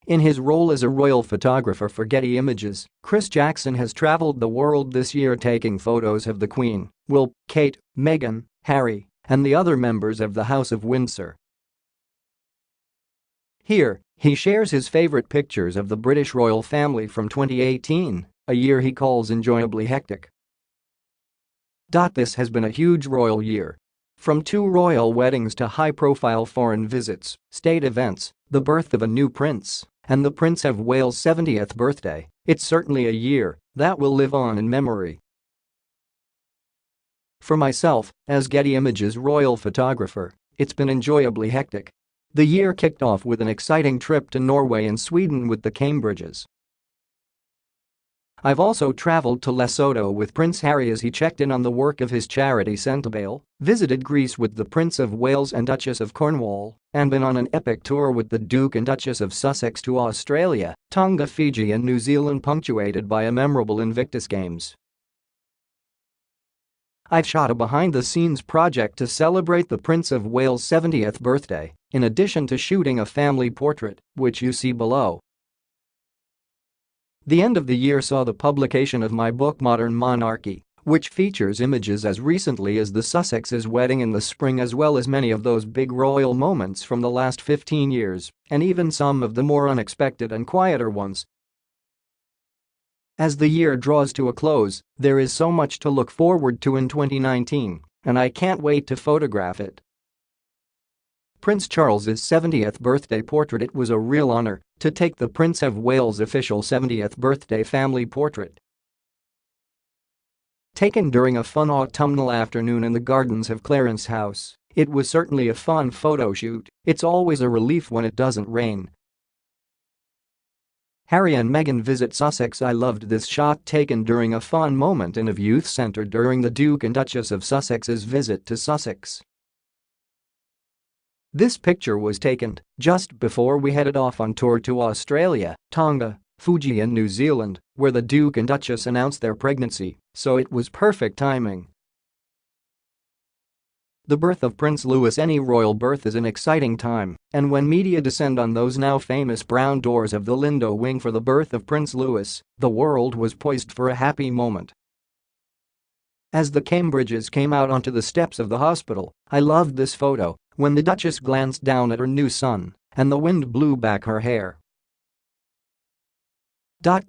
In his role as a royal photographer for Getty Images, Chris Jackson has traveled the world this year taking photos of the Queen, Will, Kate, Meghan, Harry, and the other members of the House of Windsor. Here, he shares his favorite pictures of the British royal family from 2018, a year he calls enjoyably hectic. This has been a huge royal year. From 2 royal weddings to high-profile foreign visits, state events, the birth of a new prince, and the Prince of Wales' 70th birthday, it's certainly a year that will live on in memory. For myself, as Getty Images' royal photographer, it's been enjoyably hectic. The year kicked off with an exciting trip to Norway and Sweden with the Cambridges. I've also traveled to Lesotho with Prince Harry as he checked in on the work of his charity Sentebale, visited Greece with the Prince of Wales and Duchess of Cornwall, and been on an epic tour with the Duke and Duchess of Sussex to Australia, Tonga, Fiji and New Zealand, punctuated by a memorable Invictus Games. I've shot a behind-the-scenes project to celebrate the Prince of Wales' 70th birthday, in addition to shooting a family portrait, which you see below. The end of the year saw the publication of my book Modern Monarchy, which features images as recently as the Sussexes' wedding in the spring as well as many of those big royal moments from the last 15 years, and even some of the more unexpected and quieter ones. As the year draws to a close, there is so much to look forward to in 2019, and I can't wait to photograph it. Prince Charles's 70th birthday portrait. It was a real honor to take the Prince of Wales' official 70th birthday family portrait. Taken during a fun autumnal afternoon in the gardens of Clarence House, it was certainly a fun photo shoot. It's always a relief when it doesn't rain. Harry and Meghan visit Sussex. I loved this shot taken during a fun moment in a youth centre during the Duke and Duchess of Sussex's visit to Sussex. This picture was taken just before we headed off on tour to Australia, Tonga, Fuji and New Zealand, where the Duke and Duchess announced their pregnancy, so it was perfect timing. The birth of Prince Louis. Any royal birth is an exciting time, and when media descend on those now famous brown doors of the Lindo Wing for the birth of Prince Louis, the world was poised for a happy moment. As the Cambridges came out onto the steps of the hospital, I loved this photo when the Duchess glanced down at her new son and the wind blew back her hair.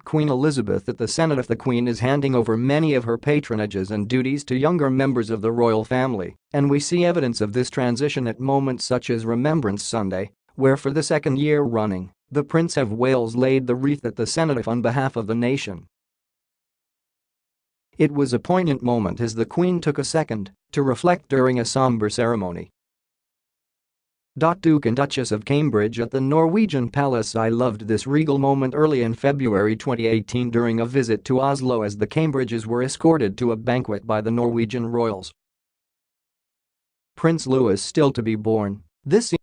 Queen Elizabeth at the Cenotaph. The Queen is handing over many of her patronages and duties to younger members of the royal family, and we see evidence of this transition at moments such as Remembrance Sunday, where for the 2nd year running, the Prince of Wales laid the wreath at the Cenotaph on behalf of the nation. It was a poignant moment as the Queen took a second to reflect during a sombre ceremony. Duke and Duchess of Cambridge at the Norwegian Palace. I loved this regal moment early in February 2018 during a visit to Oslo as the Cambridges were escorted to a banquet by the Norwegian royals. Prince Louis still to be born. This